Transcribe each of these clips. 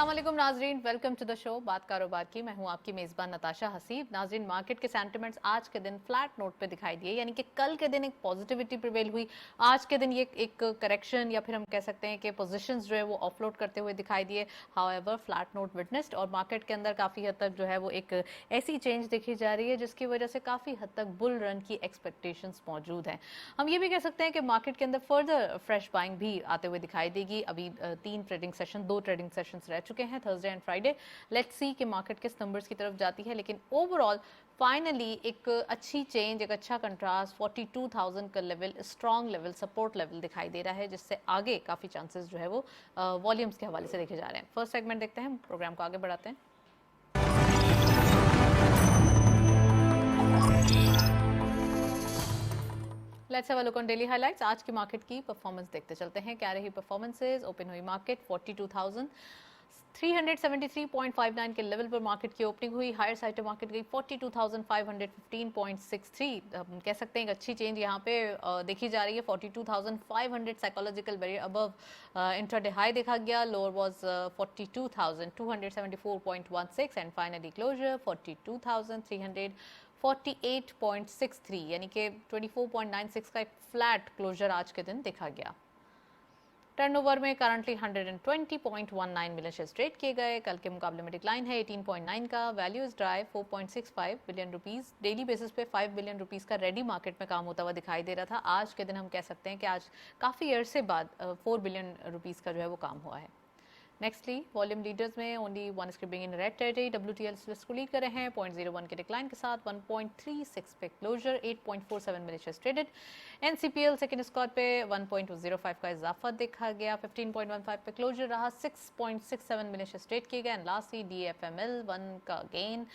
अस्सलाम वालेकुम नाजरीन, वेलकम टू द शो बात कारोबार की। मैं हूं आपकी मेज़बान नताशा हसीब। नाजरीन, मार्केट के सेंटिमेंट्स आज के दिन फ्लैट नोट पे दिखाई दिए, यानी कि कल के दिन एक पॉजिटिविटी प्रिवेल हुई, आज के दिन ये एक करेक्शन या फिर हम कह सकते हैं कि पोजीशंस जो है वो ऑफलोड करते हुए दिखाई दिए। हाउएवर फ्लैट नोट विटनेस्ड और मार्केट के अंदर काफ़ी हद तक जो है वो एक ऐसी चेंज देखी जा रही है जिसकी वजह से काफ़ी हद तक बुल रन की एक्सपेक्टेशंस मौजूद हैं। हम ये भी कह सकते हैं कि मार्केट के अंदर फर्दर फ्रेश बाइंग भी आते हुए दिखाई देगी। अभी दो ट्रेडिंग सेशंस रह चुके हैं, Thursday and Friday. Let's see कि मार्केट किस नंबर्स की तरफ जाती है, लेकिन ओवरऑल फाइनली एक अच्छी चेंज, एक अच्छा कंट्रास्ट 42,000 का level, strong level, support level दिखाई दे रहा है, जिससे आगे काफ़ी चांसेस जो है वो वॉल्यूम्स के हवाले से देखे जा रहे हैं। फर्स्ट सेगमेंट देखते हैं, प्रोग्राम को आगे बढ़ाते हैं। Let's have a look on daily highlights. आज की मार्केट की परफॉर्मेंस देखते चलते हैं, क्या रही परफॉर्मेंसेज। ओपन हुई मार्केट 42,373.59 के लेवल पर मार्केट की ओपनिंग हुई। हायर साइड पे मार्केट गई 42,515.63। हम कह सकते हैं एक अच्छी चेंज यहाँ पे देखी जा रही है। 42,500 psychological barrier above intraday high देखा गया। Lower was 42,274.16 and finally closer 42,348.63, यानी कि 24.96 का एक फ्लैट क्लोजर आज के दिन देखा गया। टर्नओवर में करंटली 120.19 मिलियन शेयर्स ट्रेड किए गए। कल के मुकाबले में डिक्लाइन है 18.9 का। Value is dry 4.65 billion rupees. Daily basis पे 5 बिलियन रुपीस का रेडी मार्केट में काम होता हुआ दिखाई दे रहा था। आज के दिन हम कह सकते हैं कि आज काफ़ी अरसे बाद 4 बिलियन रुपीस का जो है वो काम हुआ है। नेक्स्टली वॉल्यूम लीडर्स में only one scripping in red territory. WTL list को लीड कर रहे हैं 0.01 के डिक्लाइन के साथ। 1.36 पे closer. 8.47 million shares traded. NCPL second squad पे 1.05 का इजाफा देखा गया। 15.15 पे क्लोजर रहा। 6.67 मिलियन शेयर्स ट्रेड किए गए। एंड लास्टली DFML 1 का गेन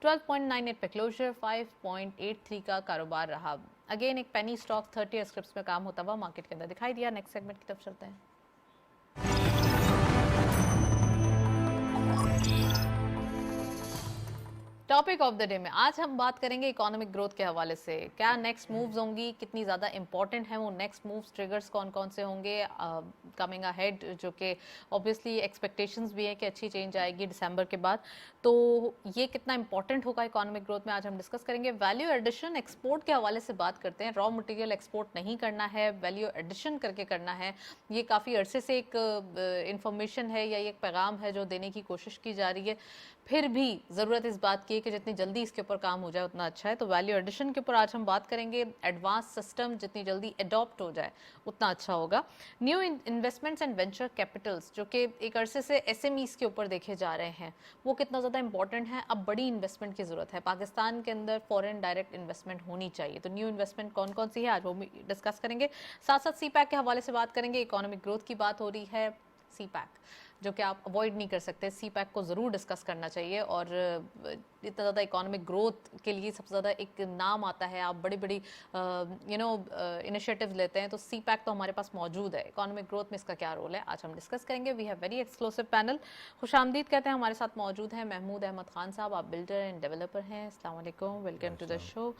12.98 पे क्लोजर। 5.83 का कारोबार रहा। अगेन एक पेनी स्टॉक 30 स्क्रिप्ट्स में काम होता हुआ मार्केट के अंदर दिखाई दिया। नेक्स्ट सेगमेंट की तरफ चलते हैं। टॉपिक ऑफ द डे में आज हम बात करेंगे इकोनॉमिक ग्रोथ के हवाले से। क्या नेक्स्ट मूव्स होंगी, कितनी ज़्यादा इंपॉर्टेंट है वो नेक्स्ट मूव्स, ट्रिगर्स कौन कौन से होंगे कमिंग अहेड, जो कि ऑब्वियसली एक्सपेक्टेशंस भी है कि अच्छी चेंज आएगी दिसंबर के बाद। तो ये कितना इंपॉर्टेंट होगा इकोनॉमिक ग्रोथ में आज हम डिस्कस करेंगे। वैल्यू एडिशन एक्सपोर्ट के हवाले से बात करते हैं। रॉ मटेरियल एक्सपोर्ट नहीं करना है, वैल्यू एडिशन करके करना है। ये काफ़ी अरसे से एक इंफॉर्मेशन है या एक पैगाम है जो देने की कोशिश की जा रही है। फिर भी ज़रूरत इस बात की है कि जितनी जल्दी इसके ऊपर काम हो जाए उतना अच्छा है। तो वैल्यू एडिशन के ऊपर आज हम बात करेंगे। एडवांस सिस्टम जितनी जल्दी अडॉप्ट हो जाए उतना अच्छा होगा। New investments and venture Capitals जो कि एक अरसे से SMEs के ऊपर देखे जा रहे हैं, वो कितना ज़्यादा इंपॉर्टेंट है। अब बड़ी इन्वेस्टमेंट की ज़रूरत है। पाकिस्तान के अंदर फॉरेन डायरेक्ट इन्वेस्टमेंट होनी चाहिए। तो न्यू इन्वेस्टमेंट कौन कौन सी है आज वो भी डिस्कस करेंगे। साथ साथ CPEC के हवाले से बात करेंगे। इकोनॉमिक ग्रोथ की बात हो रही है, CPEC जो कि आप अवॉइड नहीं कर सकते। CPEC को ज़रूर डिस्कस करना चाहिए। और इतना ज़्यादा इकोनॉमिक ग्रोथ के लिए सबसे ज़्यादा एक नाम आता है, आप बड़ी बड़ी इनिशिएटिव्स लेते हैं, तो CPEC तो हमारे पास मौजूद है। इकोनॉमिक ग्रोथ में इसका क्या रोल है आज हम डिस्कस करेंगे। We have very exclusive panel. खुशामदीद कहते हैं हमारे साथ मौजूद हैं महमूद अहमद खान साहब। आप बिल्डर एंड डेवलपर हैं। अस्सलाम वालेकुम, वेलकम टू द शो।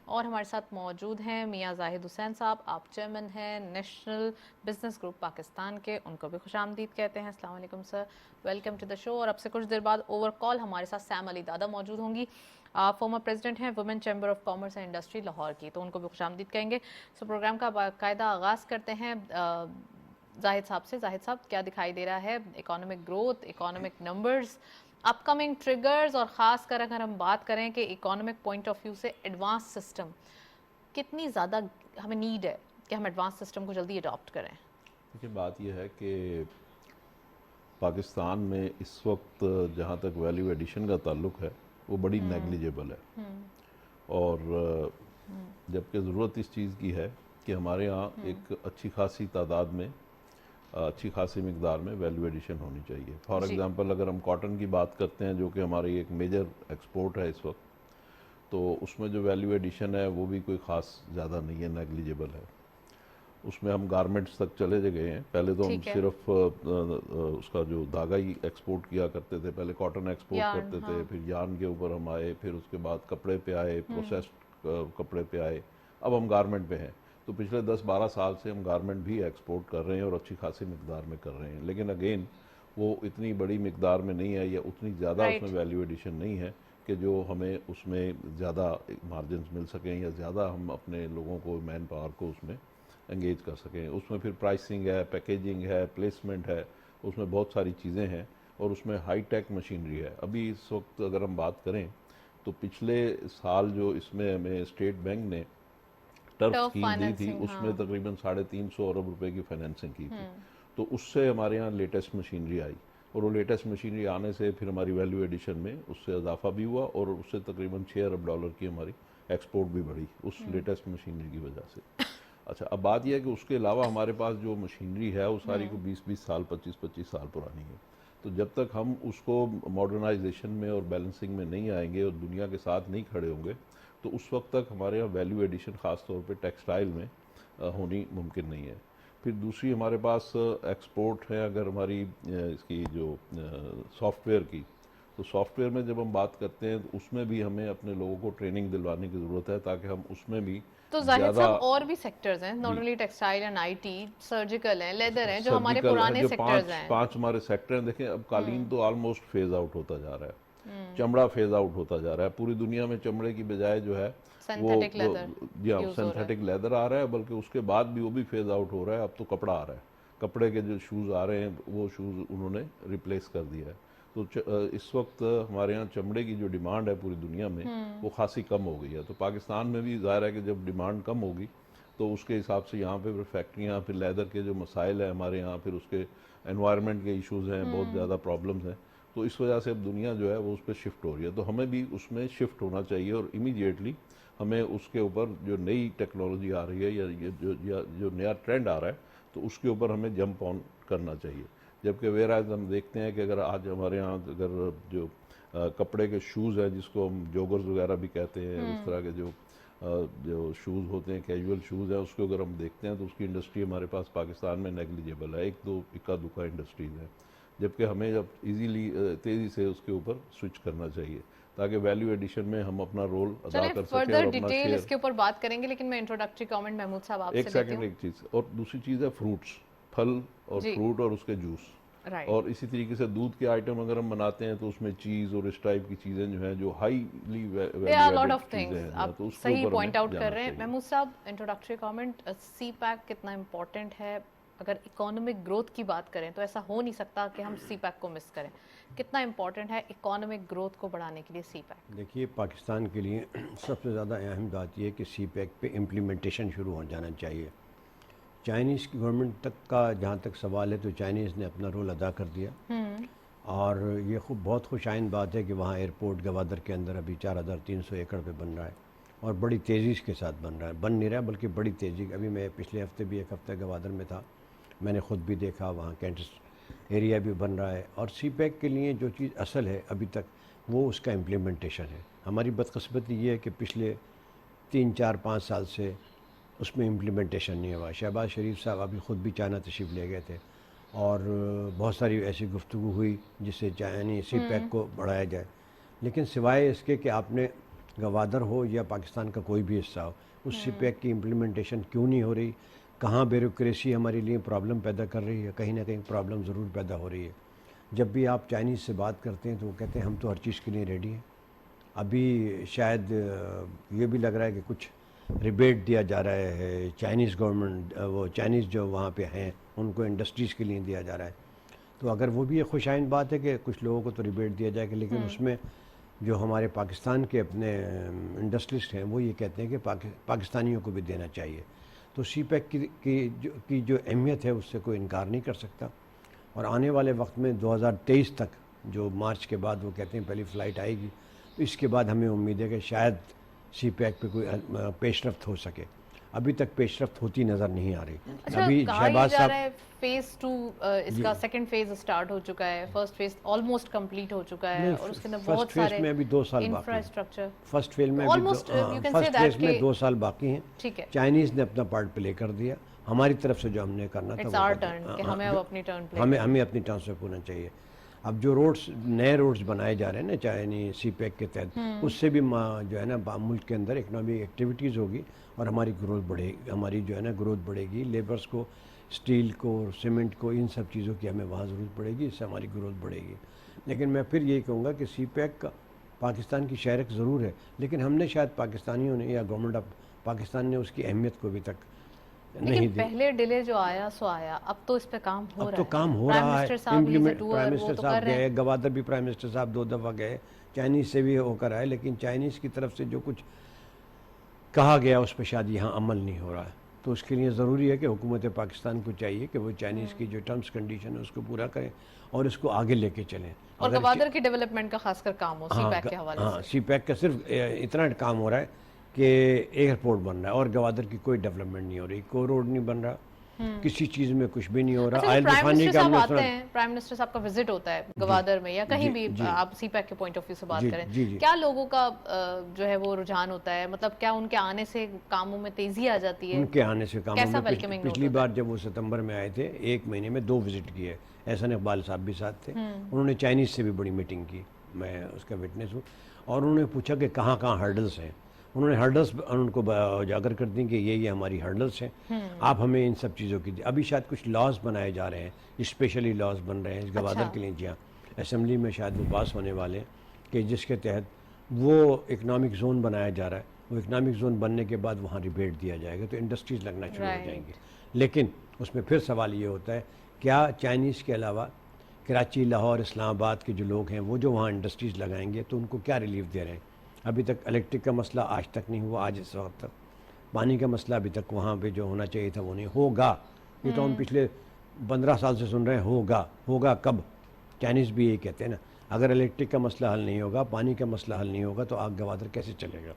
और हमारे साथ मौजूद हैं मियाँ जाहिद हुसैन साहब। आप चेयरमैन हैं नेशनल बिजनेस ग्रुप पाकिस्तान के, उनको भी खुशामदीद कहते हैं। अस्सलाम वालेकुम sir, welcome to the show. और अब से कुछ देर बाद ओवर कॉल हमारे साथ सैम अली दादा मौजूद होंगी। आप फॉर्मर प्रेसिडेंट हैं women chamber of commerce and industry Lahore की, तो उनको भी खुशामदीद कहेंगे। सो प्रोग्राम का बाकायदा आगाज़ करते हैं जाहिद साहब से। जाहिद साहब, क्या दिखाई दे रहा है economic growth, economic numbers, upcoming triggers, और ख़ास कर अगर हम बात करें कि इकोनॉमिक पॉइंट ऑफ व्यू से एडवांस सिस्टम कितनी ज़्यादा हमें नीड है कि हम एडवांस सिस्टम को जल्दी अडॉप्ट करें। देखिए, बात यह है कि पाकिस्तान में इस वक्त जहाँ तक वैल्यू एडिशन का ताल्लुक है वो बड़ी नेग्लिजिबल है। और जबकि ज़रूरत इस चीज़ की है कि हमारे यहाँ एक अच्छी खासी तादाद में, अच्छी खासी मिकदार में वैल्यू एडिशन होनी चाहिए। फॉर एग्ज़ाम्पल अगर हम कॉटन की बात करते हैं जो कि हमारी एक मेजर एक्सपोर्ट है इस वक्त, तो उसमें जो वैल्यू एडिशन है वो भी कोई ख़ास ज़्यादा नहीं है, नेग्लिजिबल है। उसमें हम गारमेंट्स तक चले गए हैं। पहले तो हम सिर्फ उसका जो धागा ही एक्सपोर्ट किया करते थे। पहले कॉटन एक्सपोर्ट करते थे, फिर यार्न के ऊपर हम आए, फिर उसके बाद कपड़े पे आए, प्रोसेस्ड कपड़े पे आए, अब हम गारमेंट पे हैं। तो पिछले 10-12 साल से हम गारमेंट भी एक्सपोर्ट कर रहे हैं और अच्छी खासी मिकदार में कर रहे हैं। लेकिन अगेन वो इतनी बड़ी मिकदार में नहीं है या उतनी ज़्यादा Right. उसमें वैल्यू एडिशन नहीं है कि जो हमें उसमें ज़्यादा मार्जिन मिल सकें या ज़्यादा हम अपने लोगों को, मैन पावर को उसमें एंगेज कर सकें। उसमें फिर प्राइसिंग है, पैकेजिंग है, प्लेसमेंट है, उसमें बहुत सारी चीज़ें हैं और उसमें हाई टेक मशीनरी है। अभी इस वक्त अगर हम बात करें तो पिछले साल जो इसमें हमें स्टेट बैंक ने टर्फ टर्फ स्कीम दी थी, फाइनेंसिंग, उसमें हाँ। तकरीबन 350 अरब रुपए की फाइनेंसिंग की थी। तो उससे हमारे यहाँ लेटेस्ट मशीनरी आई और वो लेटेस्ट मशीनरी आने से फिर हमारी वैल्यू एडिशन में उससे इजाफा भी हुआ और उससे तकरीबन 6 अरब डॉलर की हमारी एक्सपोर्ट भी बढ़ी उस लेटेस्ट मशीनरी की वजह से। अच्छा, अब बात यह है कि उसके अलावा हमारे पास जो मशीनरी है वो सारी को 20-20 साल, 25-25 साल पुरानी है। तो जब तक हम उसको मॉडर्नाइजेशन में और बैलेंसिंग में नहीं आएंगे और दुनिया के साथ नहीं खड़े होंगे तो उस वक्त तक हमारे यहाँ वैल्यू एडिशन ख़ास तौर पे टेक्सटाइल में होनी मुमकिन नहीं है। फिर दूसरी हमारे पास एक्सपोर्ट है अगर हमारी इसकी जो सॉफ्टवेयर की, तो सॉफ्टवेयर में जब हम बात करते हैं तो उसमें भी हमें अपने लोगों को ट्रेनिंग दिलवाने की ज़रूरत है ताकि हम उसमें भी तो जाहिर ज़्यादा साहब और भी सेक्टर्स हैं, not only textile and IT, surgical है, लेदर है, जो हमारे सर्जिकल है, पुराने जो सेक्टर्स पांच हैं। पांच हमारे सेक्टर हैं। देखें अब कालीन तो ऑलमोस्ट फेज आउट होता जा रहा है, चमड़ा फेज आउट होता जा रहा है, पूरी दुनिया में चमड़े की बजाय जो है सिंथेटिक लेदर जी हाँ यूज हो रहा है। सिंथेटिक लेदर आ रहा है, बल्कि उसके बाद भी वो भी फेज आउट हो रहा है। अब तो कपड़ा आ रहा है, कपड़े के जो शूज़ आ रहे हैं वो शूज़ उन्होंने रिप्लेस कर दिया है। तो इस वक्त हमारे यहाँ चमड़े की जो डिमांड है पूरी दुनिया में वो खासी कम हो गई है। तो पाकिस्तान में भी ज़ाहिर है कि जब डिमांड कम होगी तो उसके हिसाब से यहाँ पे फिर फैक्ट्रियाँ, फिर लेदर के जो मसाइल है हमारे यहाँ, फिर उसके एनवायरनमेंट के इश्यूज़ हैं, बहुत ज़्यादा प्रॉब्लम्स हैं। तो इस वजह से अब दुनिया जो है वो उस पर शिफ्ट हो रही है। तो हमें भी उसमें शिफ्ट होना चाहिए और इमीडिएटली हमें उसके ऊपर जो नई टेक्नोलॉजी आ रही है या जो नया ट्रेंड आ रहा है तो उसके ऊपर हमें जंप ऑन करना चाहिए। जबकि वेयर एज हम देखते हैं कि अगर आज हमारे यहाँ अगर जो कपड़े के शूज़ हैं जिसको हम जोगर्स वगैरह भी कहते हैं, उस तरह के जो शूज़ होते हैं, कैजुअल शूज़ हैं, उसको अगर हम देखते हैं तो उसकी इंडस्ट्री हमारे पास पाकिस्तान में नेग्लिजिबल है, एक दो इक्का दुक्का इंडस्ट्रीज़ हैं। जबकि हमें जब इजीली तेज़ी से उसके ऊपर स्विच करना चाहिए ताकि वैल्यू एडिशन में हम अपना रोल अदा चलिए कर सकें फर्दर और अपना डिटेल शेयर। इसके ऊपर बात करेंगे, लेकिन मैं इंट्रोडक्टरी कमेंट महमूद साहब आपसे एक लेती सेकंड, हूँ। एक चीज़ और दूसरी चीज़ है फ्रूट्स, फल और जी। फ्रूट और उसके जूस। राइट। और इसी तरीके से दूध के आइटम अगर हम बनाते हैं तो उसमें चीज़ और इस टाइप की चीज़ें जो हैं जो highly There are a lot value of added चीज़ें things, हैं, आप तो उसके सही ऊपर पॉइंट हमें आउट कर जाना रहे हैं। चाहिए। महमूद साहब, इंट्रोडक्टरी कमेंट, सी पैक कितना इम्पोर्टेंट है? अगर इकोनॉमिक ग्रोथ की बात करें तो ऐसा हो नहीं सकता कि हम सी पैक को मिस करें। कितना इम्पोर्टेंट है इकोनॉमिक ग्रोथ को बढ़ाने के लिए सी पैक? देखिए, पाकिस्तान के लिए सबसे ज़्यादा अहम बात यह है कि सी पैक पे इम्प्लीमेंटेशन शुरू हो जाना चाहिए। चाइनीज़ गवर्नमेंट तक का जहाँ तक सवाल है तो चाइनीज़ ने अपना रोल अदा कर दिया और ये बहुत खुशाइन बात है कि वहाँ एयरपोर्ट गवादर के अंदर अभी 4300 एकड़ पे बन रहा है और बड़ी तेज़ी के साथ बन रहा है, बन नहीं रहा है बल्कि बड़ी तेज़ी। अभी मैं पिछले हफ्ते भी एक हफ्ता गवादर में था, मैंने ख़ुद भी देखा, वहाँ कैंटस एरिया भी बन रहा है। और सी पैक के लिए जो चीज़ असल है अभी तक वो उसका इम्प्लीमेंटेशन है। हमारी बदकिस्मती ये है कि पिछले 3-4-5 साल से उसमें इम्प्लीमेंटेशन नहीं हुआ। शहबाज शरीफ साहब अभी ख़ुद भी चाइना तशरीफ़ ले गए थे और बहुत सारी ऐसी गुफ्तगू हुई जिससे यानी सी पैक को बढ़ाया जाए, लेकिन सिवाय इसके कि आपने गवादर हो या पाकिस्तान का कोई भी हिस्सा हो, उस सी पैक की इम्प्लीमेंटेशन क्यों नहीं हो रही? कहाँ ब्यूरोक्रेसी हमारे लिए प्रॉब्लम पैदा कर रही है? कहीं ना कहीं प्रॉब्लम ज़रूर पैदा हो रही है। जब भी आप चाइनीज़ से बात करते हैं तो वो कहते हैं हम तो हर चीज़ के लिए रेडी हैं। अभी शायद ये भी लग रहा है कि कुछ रिबेट दिया जा रहा है चाइनीज़ गवर्नमेंट, वो चाइनीज़ जो वहाँ पे हैं उनको इंडस्ट्रीज़ के लिए दिया जा रहा है। तो अगर वो भी एक खुशाइन बात है कि कुछ लोगों को तो रिबेट दिया जाएगा, लेकिन उसमें जो हमारे पाकिस्तान के अपने इंडस्ट्रिस्ट हैं वो ये कहते हैं कि पाकिस्तानियों को भी देना चाहिए। तो सी पैक की जो अहमियत है उससे कोई इनकार नहीं कर सकता। और आने वाले वक्त में 2023 तक, जो मार्च के बाद वो कहते हैं पहली फ़्लाइट आएगी, तो इसके बाद हमें उम्मीद है कि शायद सी पैक पे कोई पेशरफ्त हो सके। अभी तक पेशरफ्त होती नज़र नहीं आ रही। अच्छा, अभी कहा शहबाज जा साहब रहा है फेज 2 इसका सेकंड फेज स्टार्ट हो चुका है, फर्स्ट फेज ऑलमोस्ट कंप्लीट हो चुका है और उसके अंदर बहुत फर्स्ट फेज सारे में अभी 2 साल बाकी हैं। इंफ्रास्ट्रक्चर। फर्स्ट फेज में Almost, you can say first that phase में कि- 2 साल बाकी हैं। ठीक है, चाइनीज़ ने अपना पार्ट प्ले कर दिया, हमारी तरफ से जो हमने करना था इट्स वो आवर कर दिया। टर्न कि हाँ, हमें अब अपनी टर्न प्ले हमें अपनी टर्न से होना चाहिए। अब जो रोड्स, नए रोड्स बनाए जा रहे हैं ना चाइनी सी पैक के तहत, उससे भी जो है ना मुल्क के अंदर इकनॉमिक एक्टिविटीज़ होगी और हमारी ग्रोथ बढ़ेगी, हमारी जो है ना ग्रोथ बढ़ेगी, लेबर्स को स्टील को, सीमेंट को, इन सब चीज़ों की हमें वहाँ ज़रूरत पड़ेगी, इससे हमारी ग्रोथ बढ़ेगी। लेकिन मैं फिर यही कहूँगा कि सी पैक का पाकिस्तान की शहरत ज़रूर है, लेकिन हमने शायद पाकिस्तानियों ने या गवर्नमेंट ऑफ पाकिस्तान ने उसकी अहमियत को अभी तक नहीं लेकिन दी। पहले डिले जो आया सो आया, अब तो इस पे काम हो अब रहा तो है। काम हो प्राइम रहा है, मिनिस्टर साहब इम्प्लीमेंट, टूर प्राइम वो मिनिस्टर तो साहब कर रहे गए, हैं। गवादर भी प्राइम मिनिस्टर साहब 2 दफ़ा गए, चाइनीज़ से भी होकर आए, लेकिन चाइनीज़ की तरफ से जो कुछ कहा गया उस पर शायद यहाँ अमल नहीं हो रहा है। तो उसके लिए ज़रूरी है कि हुकूमत पाकिस्तान को चाहिए कि वो चाइनीज़ की जो टर्म्स कंडीशन है उसको पूरा करें और इसको आगे लेके चलें। और अगर गवादर की डेवलपमेंट का खासकर काम हो सी पैक के हवाले हाँ, से। सी पैक का सिर्फ इतना काम हो रहा है कि एयरपोर्ट बन रहा है और गवादर की कोई डेवलपमेंट नहीं हो रही, कोई रोड नहीं बन रहा, किसी चीज़ में कुछ भी नहीं हो रहा। अच्छा, ऑयल प्राइम रिफाइनरी मिनिस्टर का साहब हमने आते सुना। हैं, प्राइम मिनिस्टर साहब का विजिट होता है गवादर में या कहीं भी, जी। आप सी पैक के पॉइंट ऑफ व्यू से बात जी, करें, जी, जी। क्या लोगों का जो है वो रुझान होता है? मतलब क्या उनके आने से कामों में तेजी आ जाती है? उनके आने से काम कैसा में welcoming पिछली होता बार जब वो सितंबर में आए थे, 1 महीने में 2 विजिट किए। एहसन इकबाल साहब भी साथ थे। उन्होंने चाइनीज़ से भी बड़ी मीटिंग की, मैं उसका विटनेस हूँ। और उन्होंने पूछा कि कहाँ कहाँ हर्डल्स हैं। उन्होंने हर्डल्स उनको उजागर कर दी कि ये हमारी हर्डल्स हैं, आप हमें इन सब चीज़ों की। अभी शायद कुछ लॉज बनाए जा रहे हैं, स्पेशली लॉज बन रहे हैं इस गवादर अच्छा। के लिए, जहाँ असम्बली में शायद वो पास होने वाले हैं कि जिसके तहत वो इकनॉमिक जोन बनाया जा रहा है। वो इकनॉमिक जोन बनने के बाद वहाँ रिबेट दिया जाएगा तो इंडस्ट्रीज़ लगना शुरू हो Right. जाएंगी। लेकिन उसमें फिर सवाल ये होता है, क्या चाइनीज़ के अलावा कराची, लाहौर, इस्लामाबाद के जो लोग हैं वो जो वहाँ इंडस्ट्रीज़ लगाएंगे तो उनको क्या रिलीफ दे रहे हैं? अभी तक इलेक्ट्रिक का मसला आज तक नहीं हुआ, आज इस वक्त तक पानी का मसला अभी तक वहाँ पे जो होना चाहिए था वो नहीं होगा। ये तो हम पिछले 15 साल से सुन रहे हैं, होगा कब? चाइनीज़ भी यही कहते हैं ना, अगर इलेक्ट्रिक का मसला हल नहीं होगा, पानी का मसला हल नहीं होगा तो आग गवादर कैसे चलेगा?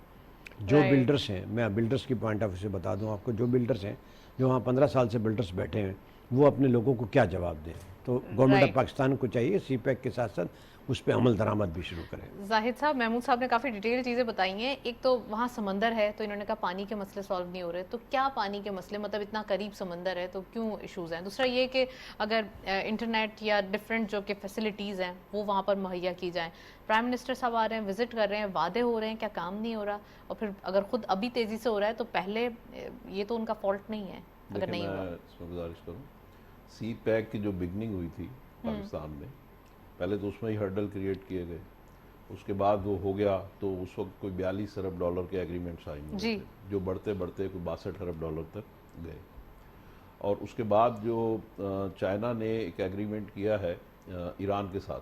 जो Right. बिल्डर्स हैं, मैं बिल्डर्स की पॉइंट ऑफ व्यू से बता दूं आपको, जो बिल्डर्स हैं जो वहाँ 15 साल से बिल्डर्स बैठे हैं वो अपने लोगों को क्या जवाब दें? तो गवर्नमेंट Right. ऑफ पाकिस्तान को चाहिए सी पैक के साथ साथ उस पर अमल दरामद भी शुरू करें। जाहिद साहब, महमूद साहब ने काफ़ी डिटेल चीज़ें बताई हैं। एक तो वहाँ समंदर है तो इन्होंने कहा पानी के मसले सॉल्व नहीं हो रहे, तो क्या पानी के मसले, मतलब इतना करीब समंदर है तो क्यों इश्यूज़ हैं? दूसरा ये कि अगर इंटरनेट या डिफरेंट जो कि फैसिलिटीज़ हैं वो वहाँ पर मुहैया की जाएँ। प्राइम मिनिस्टर साहब आ रहे हैं, विजिट कर रहे हैं, वादे हो रहे हैं, क्या काम नहीं हो रहा? और फिर अगर खुद अभी तेज़ी से हो रहा है तो पहले ये तो उनका फॉल्ट नहीं है अगर देखिए, नहीं मैं हुआ। इसमें गुजारिश करूँ, सी पैक की जो बिगनिंग हुई थी पाकिस्तान में, पहले तो उसमें ही हर्डल क्रिएट किए गए, उसके बाद वो हो गया तो उस वक्त कोई 42 अरब डॉलर के एग्रीमेंट साइन हुए जी। थे, जो बढ़ते बढ़ते कोई 62 अरब डॉलर तक गए। और उसके बाद जो चाइना ने एक एग्रीमेंट किया है ईरान के साथ,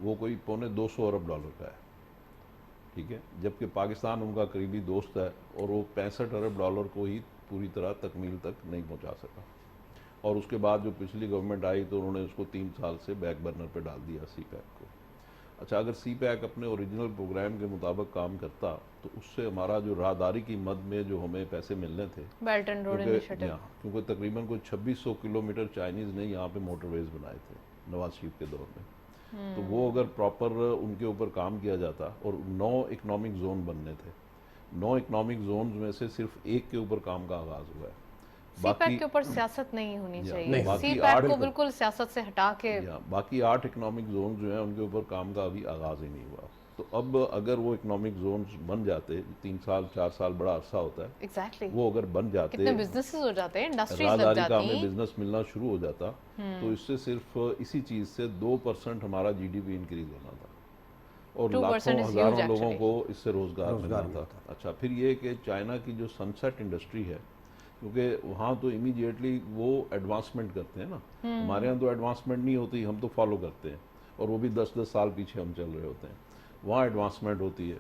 वो कोई 250 अरब डॉलर का है, ठीक है, जबकि पाकिस्तान उनका करीबी दोस्त है और वो 65 अरब डॉलर को ही पूरी तरह तकमील तक नहीं पहुंचा सका। और उसके बाद जो पिछली गवर्नमेंट आई तो उन्होंने उसको 3 साल से बैक बर्नर पे डाल दिया सी पैक को। अच्छा, अगर सी पैक अपने ओरिजिनल प्रोग्राम के मुताबिक काम करता तो उससे हमारा जो राहदारी की मद में जो हमें पैसे मिलने थे, बेल्ट एंड रोड इनिशिएटिव। क्योंकि तकरीबन कोई 2600 किलोमीटर चाइनीज़ ने यहाँ पे मोटरवेज बनाए थे नवाज शरीफ के दौर में, तो वो अगर प्रॉपर उनके ऊपर काम किया जाता, और 9 इकनॉमिक जोन बनने थे, 9 इकनॉमिक जोन में से सिर्फ एक के ऊपर काम का आगाज़ हुआ है। सी पैक के ऊपर सियासत नहीं होनी नहीं, चाहिए, बाकी सी पैक 8 को बिल्कुल सियासत से हटा के। बाकी 8 इकनॉमिक जोन जो हैं उनके ऊपर काम का अभी आगाज़ ही नहीं हुआ। तो अब अगर वो इकनॉमिक जोन बन जाते, 3 साल 4 साल बड़ा अरसा होता है, एग्जैक्टली वो अगर बन जाते, कितने बिजनेसेस हो जाते हैं, इंडस्ट्रीज लग राहदारी का जाती हमें हैं। बिजनेस मिलना शुरू हो जाता, तो इससे सिर्फ इसी चीज़ से 2% हमारा जीडीपी इंक्रीज होना था और 2% लाखों is हजारों huge लोगों actually. को इससे रोजगार मिलना मिलता था। अच्छा, फिर ये कि चाइना की जो सनसेट इंडस्ट्री है, क्योंकि वहाँ तो इमीडिएटली वो एडवांसमेंट करते हैं ना, हमारे यहाँ तो एडवांसमेंट नहीं होती, हम तो फॉलो करते हैं और वो भी 10-10 साल पीछे हम चल रहे होते हैं। वहाँ एडवांसमेंट होती है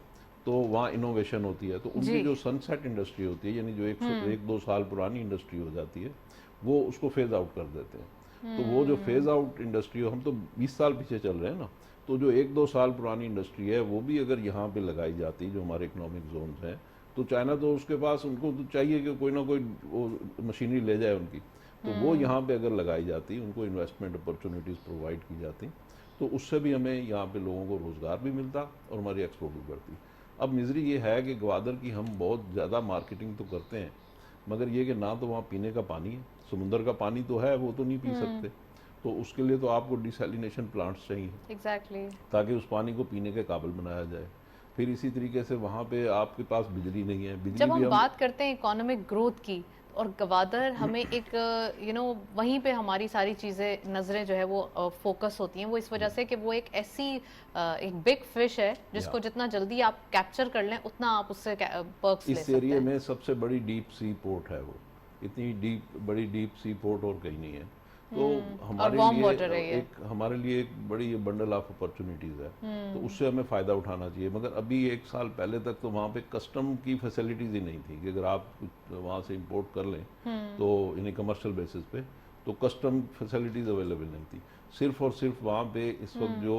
तो वहाँ इनोवेशन होती है, तो उनकी जी। जो सनसेट इंडस्ट्री होती है, यानी जो 1-2 साल पुरानी इंडस्ट्री हो जाती है, वो उसको फेज आउट कर देते हैं। तो वो जो फेज आउट इंडस्ट्री, हम तो 20 साल पीछे चल रहे हैं ना, तो जो 1-2 साल पुरानी इंडस्ट्री है वो भी अगर यहाँ पे लगाई जाती, जो हमारे इकोनॉमिक जोन हैं, तो चाइना तो उसके पास, उनको तो चाहिए कि कोई ना कोई वो मशीनरी ले जाए उनकी, तो वो यहाँ पे अगर लगाई जाती, उनको इन्वेस्टमेंट अपॉर्चुनिटीज़ प्रोवाइड की जाती, तो उससे भी हमें यहाँ पे लोगों को रोज़गार भी मिलता और हमारी एक्सपोर्ट भी बढ़ती। अब मिजरी ये है कि ग्वादर की हम बहुत ज़्यादा मार्केटिंग तो करते हैं, मगर ये कि ना तो वहाँ पीने का पानी है, समुंदर का पानी तो है, वो तो नहीं पी सकते, तो उसके लिए तो आपको डिसैलिनेशन प्लांट्स चाहिए एग्जैक्टली। ताकि उस पानी को पीने के काबिल बनाया जाए। फिर इसी तरीके से वहाँ पे आपके पास बिजली नहीं है, बिजली जब भी हम बात करते हैं इकोनॉमिक ग्रोथ की, और गवादर हमें एक वहीं पे हमारी सारी चीज़ें नज़रें जो है वो फोकस होती हैं, वो इस वजह से कि वो एक ऐसी एक बिग फिश है जिसको जितना जल्दी आप कैप्चर कर लें उतना आप उससे पर्क्स ले इस सकते एरिया हैं। में सबसे बड़ी डीप सी पोर्ट है वो, इतनी बड़ी डीप सी पोर्ट और कहीं नहीं है। तो और हमारे वार्म लिए वाटर है ये। हमारे लिए एक बड़ी बंडल ऑफ अपॉर्चुनिटीज़ है, तो उससे हमें फ़ायदा उठाना चाहिए। मगर अभी 1 साल पहले तक तो वहाँ पे कस्टम की फैसिलिटीज़ ही नहीं थी कि अगर आप कुछ वहाँ से इंपोर्ट कर लें तो यानी कमर्शियल बेसिस पे, तो कस्टम फैसिलिटीज़ अवेलेबल नहीं थी। सिर्फ और सिर्फ वहाँ पे इस वक्त जो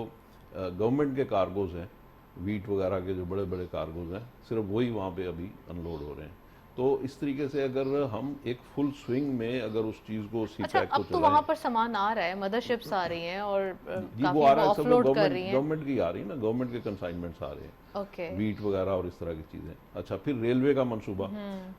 गवर्नमेंट के कार्गोज़ हैं, वीट वगैरह के जो बड़े बड़े कार्गोज़ हैं, सिर्फ वही वहाँ पे अभी अनलोड हो रहे हैं। तो इस तरीके से अगर हम एक फुल स्विंग में अगर उस चीज़ को सी अच्छा, पैक को अब तो चलाएं। वहां पर सामान आ रहा है, मदरशिप्स आ रही हैं और जी वो काफी आ वो रहा है, सब ऑफलोड कर गवर्नमेंट रही हैं। गवर्नमेंट की आ रही है ना, गवर्नमेंट के कंसाइनमेंट्स आ रहे हैं, ओके। वीट वगैरह और इस तरह की चीज़ें। अच्छा, फिर रेलवे का मंसूबा,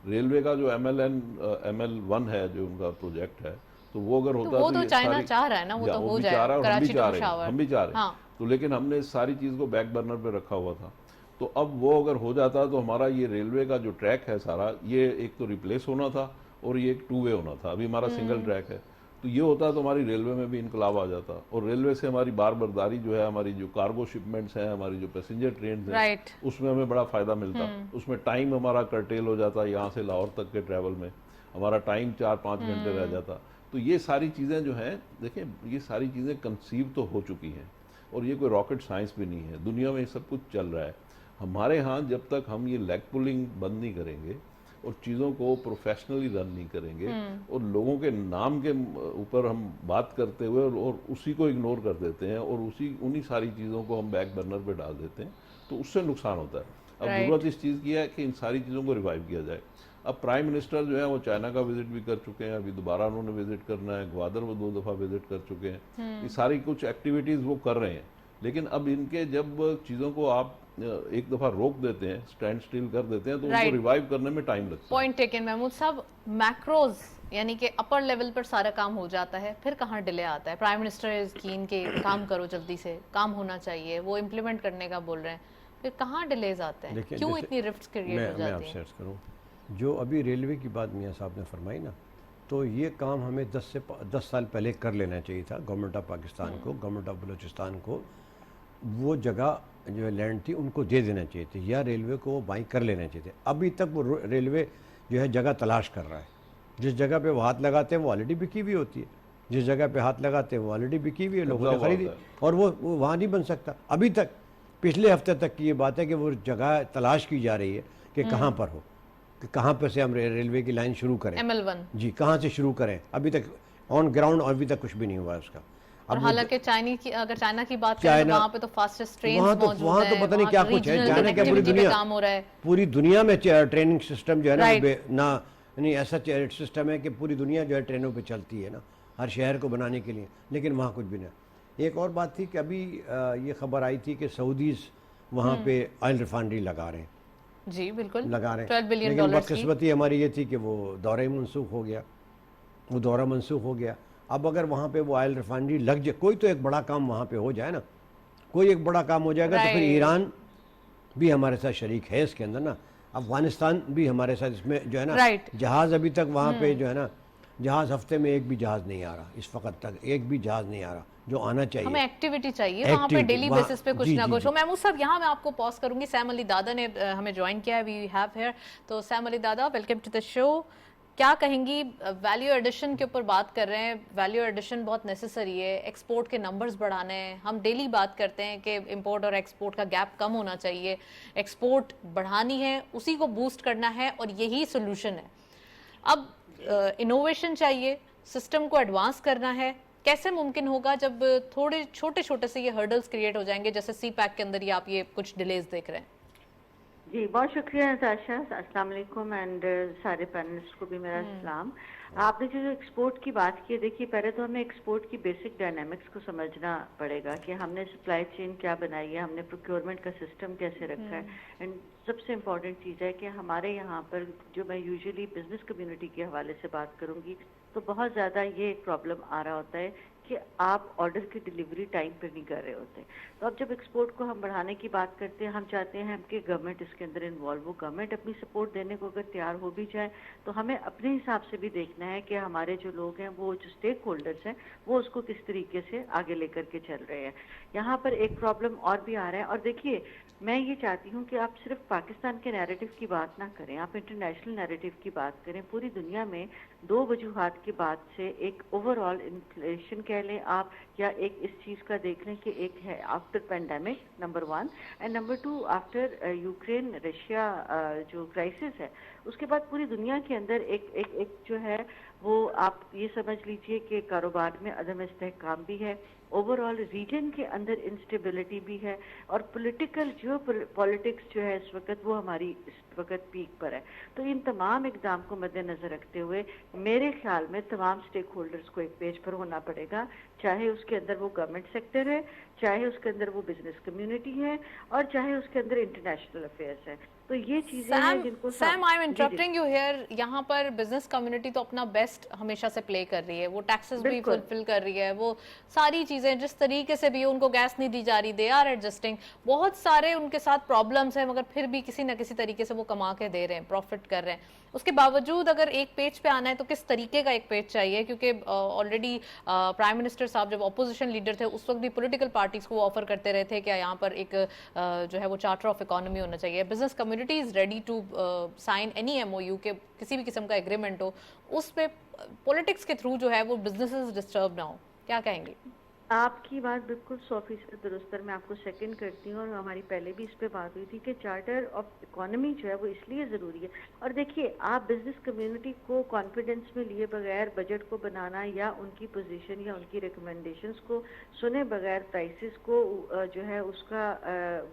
रेलवे का जो ML1 है जो उनका प्रोजेक्ट है, तो वो अगर तो होता वो तो तो ये चाइना सारी, चाह रहा है ना, वो या तो वो हो भी जाए चाह रहा है और हम भी कराची चाह टू रहे हैं, पेशावर। हम भी चाह रहे हैं। हाँ। तो लेकिन हमने इस सारी चीज़ को बैक बर्नर पे रखा हुआ था। तो अब वो अगर हो जाता तो हमारा ये रेलवे का जो ट्रैक है सारा, ये एक तो रिप्लेस होना था और ये एक 2 वे होना था। अभी हमारा सिंगल ट्रैक है, तो ये होता तो हमारी रेलवे में भी इनकलाब आ जाता, और रेलवे से हमारी बार बर्दारी जो है, हमारी जो कार्गो शिपमेंट्स हैं, हमारी जो पैसेंजर ट्रेन हैं, राइट। उसमें हमें बड़ा फ़ायदा मिलता। उसमें टाइम हमारा कर्टेल हो जाता, यहाँ से लाहौर तक के ट्रैवल में हमारा टाइम 4-5 घंटे रह जाता। तो ये सारी चीज़ें जो हैं, देखिए ये सारी चीज़ें कंसीव तो हो चुकी हैं, और ये कोई रॉकेट साइंस भी नहीं है, दुनिया में ये सब कुछ चल रहा है। हमारे यहाँ जब तक हम ये लेग पुलिंग बंद नहीं करेंगे और चीज़ों को प्रोफेशनली रन नहीं करेंगे, और लोगों के नाम के ऊपर हम बात करते हुए और उसी को इग्नोर कर देते हैं और उन्हीं सारी चीज़ों को हम बैक बर्नर पे डाल देते हैं, तो उससे नुकसान होता है। अब Right. ज़रूरत इस चीज़ की है कि इन सारी चीज़ों को रिवाइव किया जाए। अब प्राइम मिनिस्टर जो है वो चाइना का विजिट भी कर चुके हैं, अभी दोबारा उन्होंने विजिट करना है, ग्वादर वो 2 दफ़ा विजिट कर चुके हैं। ये सारी कुछ एक्टिविटीज़ वो कर रहे हैं, लेकिन अब इनके जब चीज़ों को आप एक दफ़ा रोक देते हैं, स्टैंड स्टिल कर देते हैं, तो Right. उनको रिवाइव करने में टाइम लगता है। पॉइंट टेकन महमूद साहब। मैक्रोज यानी कि अपर लेवल पर सारा काम हो जाता है, फिर कहाँ डिले आता है? प्राइम मिनिस्टर इज कीन के काम करो, जल्दी से काम होना चाहिए, वो इम्प्लीमेंट करने का बोल रहे हैं, फिर कहाँ डिलेज आते हैं? देखिए, क्यों जैसे इतनी रिफ्ट्स क्रिएट हो मैं जाती आपसे हैं? अर्ज करूँ, जो अभी रेलवे की बात मियाँ साहब ने फरमाई ना, तो ये काम हमें 10 साल पहले कर लेना चाहिए था। गवर्नमेंट ऑफ पाकिस्तान को, गवर्नमेंट ऑफ बलूचिस्तान को वो जगह जो लैंड थी उनको दे देना चाहिए थे, या रेलवे को वो बाई कर लेना चाहिए थे। अभी तक वो रेलवे जो है जगह तलाश कर रहा है। जिस जगह पे वो हाथ लगाते हैं वो ऑलरेडी बिकी हुई होती है, जिस जगह पे हाथ लगाते हैं वो ऑलरेडी बिकी हुई है, लोगों ने खरीदी, और वो वहाँ नहीं बन सकता। अभी तक पिछले हफ्ते तक की ये बात है कि वो जगह तलाश की जा रही है कि कहाँ पर हो, कि कहाँ पर से हम रेलवे की लाइन शुरू करें। ML1 जी, कहाँ से शुरू करें? अभी तक ऑन ग्राउंड अभी तक कुछ भी नहीं हुआ है उसका। और हालांकि अगर चाइना की बात करें तो चाइना- वहाँ पे तो फास्टेस्ट ट्रेन वहाँ तो मौजूद वहाँ तो है, पता नहीं वहाँ क्या कुछ है, regional जाने क्या पूरी connectivity पे दुनिया, काम हो रहा है। पूरी दुनिया में ट्रेनिंग सिस्टम जो है ना, Right. ना नहीं ऐसा सिस्टम है कि पूरी दुनिया जो है ट्रेनों पे चलती है ना, हर शहर को बनाने के लिए, लेकिन वहाँ कुछ भी नहीं। एक और बात थी कि अभी ये खबर आई थी कि सऊदीज़ वहाँ पे ऑयल रिफाइनरी लगा रहे हैं, जी बिल्कुल, लगा रहे हैं, 12 बिलियन लेकिन डॉलर्स की। बदकिस्मती हमारी ये थी कि वो दौरा ही मनसूख हो गया, वो दौरा मनसूख हो गया। अब अगर वहाँ पे वो ऑयल रिफाइनरी लग जाए, कोई तो एक बड़ा काम वहाँ पे हो जाए ना, कोई एक बड़ा काम हो जाएगा, तो फिर Right. ईरान भी हमारे साथ शरीक है इसके अंदर ना, अफगानिस्तान भी हमारे साथ इसमें जो है ना। Right. जहाज़ अभी तक वहाँ पे जो है ना, जहाज़ हफ्ते में एक भी जहाज़ नहीं आ रहा, इस वक्त तक एक भी जहाज़ नहीं आ रहा जो आना चाहिए। हमें एक्टिविटी चाहिए वहाँ पे, Activity, डेली वहाँ- बेसिस पे कुछ जी, ना जी, कुछ जी। हो। महमूद साहब, यहाँ मैं आपको पॉज करूंगी, सैम अली दादा ने हमें ज्वाइन किया है, वी हैव हियर। तो सैम अली दादा, वेलकम टू द शो। क्या कहेंगी? वैल्यू एडिशन के ऊपर बात कर रहे हैं, वैल्यू एडिशन बहुत नेसेसरी है, एक्सपोर्ट के नंबर्स बढ़ाने हैं। हम डेली बात करते हैं कि इंपोर्ट और एक्सपोर्ट का गैप कम होना चाहिए, एक्सपोर्ट बढ़ानी है, उसी को बूस्ट करना है, और यही सोल्यूशन है। अब इनोवेशन चाहिए, सिस्टम को एडवांस करना है। कैसे मुमकिन होगा जब थोड़े छोटे छोटे से ये हर्डल्स क्रिएट हो जाएंगे, जैसे सी पैक के अंदर ही आप ये कुछ डिलेज देख रहे हैं? जी, बहुत शुक्रिया नताशा, अस्सलाम वालेकुम, एंड सारे पैनलिस्ट को भी मेरा सलाम। आपने जो एक्सपोर्ट की बात की, देखिए पहले तो हमें एक्सपोर्ट की बेसिक डायनामिक्स को समझना पड़ेगा कि हमने सप्लाई चेन क्या बनाई है, हमने प्रोक्योरमेंट का सिस्टम कैसे रखा है। एंड सबसे इम्पॉर्टेंट चीज़ है कि हमारे यहाँ पर, जो मैं यूजुअली बिजनेस कम्युनिटी के हवाले से बात करूँगी, तो बहुत ज़्यादा ये एक प्रॉब्लम आ रहा होता है कि आप ऑर्डर की डिलीवरी टाइम पर नहीं कर रहे होते। तो अब जब एक्सपोर्ट को हम बढ़ाने की बात करते हैं, हम चाहते हैं कि गवर्नमेंट इसके अंदर इन्वॉल्व हो। गवर्नमेंट अपनी सपोर्ट देने को अगर तैयार हो भी जाए तो हमें अपने हिसाब से भी देखना है कि हमारे जो लोग हैं, वो जो स्टेक होल्डर्स हैं, वो उसको किस तरीके से आगे लेकर के चल रहे हैं। यहाँ पर एक प्रॉब्लम और भी आ रहा है। और देखिए, मैं ये चाहती हूँ कि आप सिर्फ पाकिस्तान के नैरेटिव की बात ना करें, आप इंटरनेशनल नैरेटिव की बात करें। पूरी दुनिया में दो वजूहात की बात से एक ओवरऑल इन्फ्लेशन कह लें आप, या एक इस चीज़ का देख लें कि एक है after pandemic, number 1, and number 2 after Ukraine Russia जो क्राइसिस है, उसके बाद पूरी दुनिया के अंदर एक जो है वो आप ये समझ लीजिए कि कारोबार में अदम इस्तेहकाम भी है, ओवरऑल रीजन के अंदर इंस्टेबिलिटी भी है, और पॉलिटिकल पॉलिटिक्स जो है इस वक्त वो हमारी इस वक्त पीक पर है। तो इन तमाम इकदाम को मद्देनजर रखते हुए मेरे ख्याल में तमाम स्टेक होल्डर्स को एक पेज पर होना पड़ेगा, चाहे उसके अंदर वो गवर्नमेंट सेक्टर है, चाहे उसके अंदर वो बिजनेस कम्युनिटी है, और चाहे उसके अंदर इंटरनेशनल अफेयर्स है। तो ये चीजें हैं जिनको Sam I am interrupting you here. यहाँ पर बिजनेस कम्युनिटी तो अपना बेस्ट हमेशा से प्ले कर रही है, वो टैक्सेस भी फुलफिल कर रही है, वो सारी चीजें जिस तरीके से भी उनको गैस नहीं दी जा रही, दे आर एडजस्टिंग। बहुत सारे उनके साथ प्रॉब्लम्स हैं, मगर फिर भी किसी ना किसी तरीके से वो कमा के दे रहे हैं, प्रॉफिट कर रहे हैं। उसके बावजूद अगर एक पेज पे आना है तो किस तरीके का एक पेज चाहिए? क्योंकि ऑलरेडी प्राइम मिनिस्टर साहब जब ऑपोजिशन लीडर थे उस वक्त भी पॉलिटिकल पार्टीज को ऑफर करते रहे थे कि यहाँ पर एक जो है वो चार्टर ऑफ इकोनॉमी होना चाहिए, business community is ready to sign any MOU के किसी भी किस्म का एग्रीमेंट हो, उस पे पॉलिटिक्स के थ्रू जो है वो बिजनेसेस डिस्टर्ब ना हो। क्या कहेंगे? आपकी बात बिल्कुल 100% दुरुस्त है। मैं आपको सेकंड करती हूँ, और हमारी पहले भी इस पे बात हुई थी कि चार्टर ऑफ इकोनॉमी जो है वो इसलिए ज़रूरी है। और देखिए, आप बिजनेस कम्युनिटी को कॉन्फिडेंस में लिए बगैर बजट को बनाना, या उनकी पोजीशन या उनकी रिकमेंडेशंस को सुने बगैर प्राइसेस को जो है उसका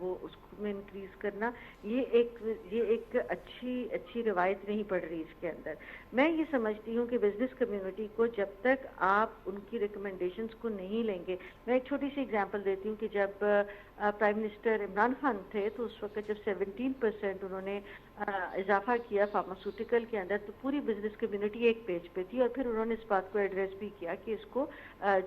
वो उसमें इंक्रीज करना, ये एक अच्छी रवायत नहीं पड़ रही इसके अंदर। मैं ये समझती हूँ कि बिजनेस कम्युनिटी को जब तक आप उनकी रिकमेंडेशंस को नहीं लेंगे, मैं एक छोटी सी एग्जांपल देती हूँ कि जब प्राइम मिनिस्टर इमरान खान थे तो उस वक्त जब 17% उन्होंने इजाफा किया फार्मास्यूटिकल के अंदर, तो पूरी बिजनेस कम्युनिटी एक पेज पे थी, और फिर उन्होंने इस बात को एड्रेस भी किया कि इसको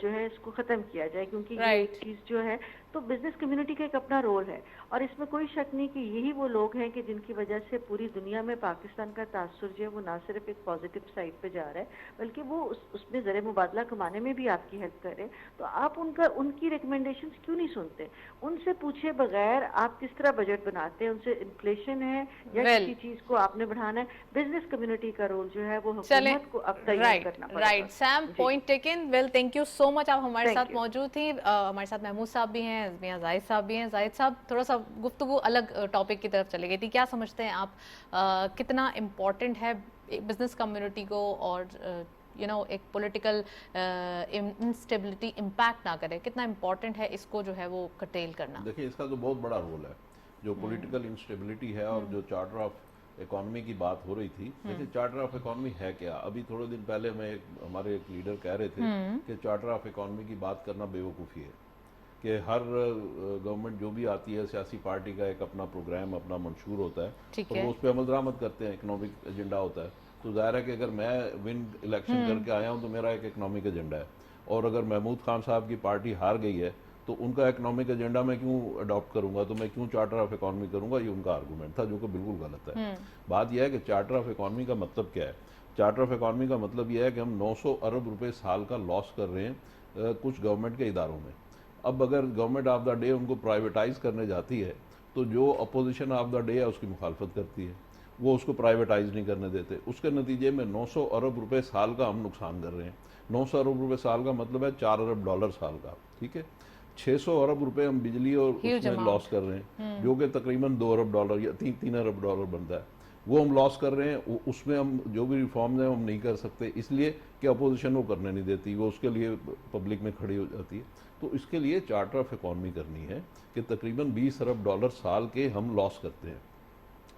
जो है इसको ख़त्म किया जाए, क्योंकि ये एक चीज़ जो है तो बिजनेस कम्युनिटी का एक अपना रोल है। और इसमें कोई शक नहीं कि यही वो लोग हैं कि जिनकी वजह से पूरी दुनिया में पाकिस्तान का तासुर जो है वो ना सिर्फ एक पॉजिटिव साइड पे जा रहा है, बल्कि वो उसमें ज़र मुबादला कमाने में भी आपकी हेल्प कर रहे हैं। तो आप उनकी रिकमेंडेशंस क्यों नहीं सुनते? उनसे पूछे बगैर आप किस तरह बजट बनाते हैं? उनसे इन्फ्लेशन है या किसी चीज को आपने बढ़ाना है? बिजनेस कम्युनिटी का रोल जो है वो हुकूमत को अब तैयार करना पड़ेगा। Right Sam, point taken. Well, thank you so much. आप हमारे साथ मौजूद थी। हमारे साथ महमूद साहब भी हैं, मियां जाहिद साहब भी हैं। जाहिद साहब, थोड़ा सा गुफ्तगू अलग टॉपिक की तरफ चले गई थी। क्या समझते हैं आप, कितना इम्पोर्टेंट है बिजनेस कम्युनिटी को और एक पॉलिटिकल इंस्टेबिलिटी इम्पैक्ट ना करे, कितना इम्पोर्टेंट है इसको जो है वो कटेल करना? देखिए, इसका तो बहुत बड़ा रोल है, जो पॉलिटिकल इंस्टेबिलिटी है और जो चार्टर ऑफ इकोनॉमी की बात हो रही थी। देखिए, चार्टर ऑफ इकोनॉमी है क्या? अभी थोड़े दिन पहले हमारे एक लीडर कह रहे थे कि चार्टर ऑफ इकोनॉमी की बात करना बेवकूफ़ी है, कि हर गवर्नमेंट जो भी आती है, सियासी पार्टी का एक अपना प्रोग्राम, अपना मंशूर होता है, तो वो उस पर अमल दरामद करते हैं, इकोनॉमिक एजेंडा होता है। तो ज़ाहिर है कि अगर मैं विन इलेक्शन करके आया हूँ तो मेरा एक इकोनॉमिक एजेंडा है, और अगर महमूद खान साहब की पार्टी हार गई है तो उनका इकोनॉमिक एजेंडा मैं क्यों अडॉप्ट करूंगा, तो मैं क्यों चार्टर ऑफ इकोनॉमी करूंगा? ये उनका आर्गूमेंट था, जो कि बिल्कुल गलत है। बात यह है कि चार्टर ऑफ इकोनॉमी का मतलब क्या है? चार्टर ऑफ इकोनॉमी का मतलब यह है कि हम 900 अरब रुपए साल का लॉस कर रहे हैं कुछ गवर्नमेंट के इदारों में। अब अगर गवर्नमेंट ऑफ द डे उनको प्राइवेटाइज करने जाती है तो जो अपोजिशन ऑफ द डे है उसकी मुखालफत करती है, वो उसको प्राइवेटाइज नहीं करने देते। उसके नतीजे में 900 अरब रुपए साल का हम नुकसान कर रहे हैं। 900 अरब रुपए साल का मतलब है 4 अरब डॉलर साल का, ठीक है। 600 अरब रुपए हम बिजली और उसमें लॉस कर रहे हैं, जो कि तकरीबन 2 अरब डॉलर या 3 अरब डॉलर बनता है, वो हम लॉस कर रहे हैं। उसमें हम जो भी रिफॉर्म्स हैं हम नहीं कर सकते, इसलिए कि अपोजिशन वो करने नहीं देती, वो उसके लिए पब्लिक में खड़ी हो जाती है। तो इसके लिए चार्टर ऑफ इकोनॉमी करनी है कि तकरीबन 20 अरब डॉलर साल के हम लॉस करते हैं।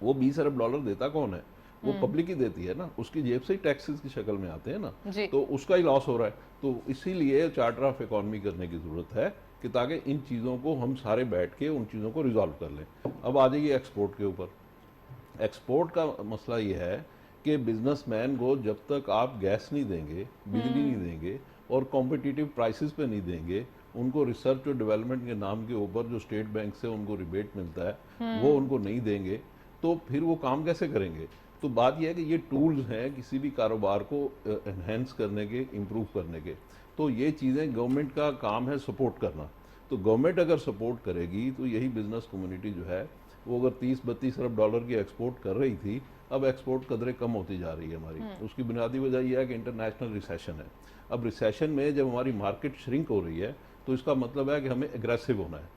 वो 20 अरब डॉलर देता कौन है? वो पब्लिक ही देती है ना, उसकी जेब से ही टैक्सेस की शक्ल में आते हैं ना, तो उसका ही लॉस हो रहा है। तो इसीलिए चार्टर ऑफ इकोनॉमी करने की जरूरत है कि ताकि इन चीज़ों को हम सारे बैठ के उन चीज़ों को रिजॉल्व कर लें। अब आ जाइए एक्सपोर्ट के ऊपर। एक्सपोर्ट का मसला ये है कि बिजनेसमैन को जब तक आप गैस नहीं देंगे, बिजली नहीं देंगे, और कॉम्पिटिटिव प्राइसेस पे नहीं देंगे, उनको रिसर्च और डेवलपमेंट के नाम के ऊपर जो स्टेट बैंक से उनको रिबेट मिलता है वो उनको नहीं देंगे, तो फिर वो काम कैसे करेंगे? तो बात यह है कि ये टूल्स हैं किसी भी कारोबार को एनहेंस करने के, इम्प्रूव करने के। तो ये चीज़ें गवर्नमेंट का काम है सपोर्ट करना। तो गवर्नमेंट अगर सपोर्ट करेगी तो यही बिजनेस कम्युनिटी जो है वो अगर 30-32 अरब डॉलर की एक्सपोर्ट कर रही थी, अब एक्सपोर्ट कदरें कम होती जा रही है हमारी। उसकी बुनियादी वजह यह है कि इंटरनेशनल रिसेशन है। अब रिसेशन में जब हमारी मार्केट श्रिंक हो रही है तो इसका मतलब है कि हमें एग्रेसिव होना है,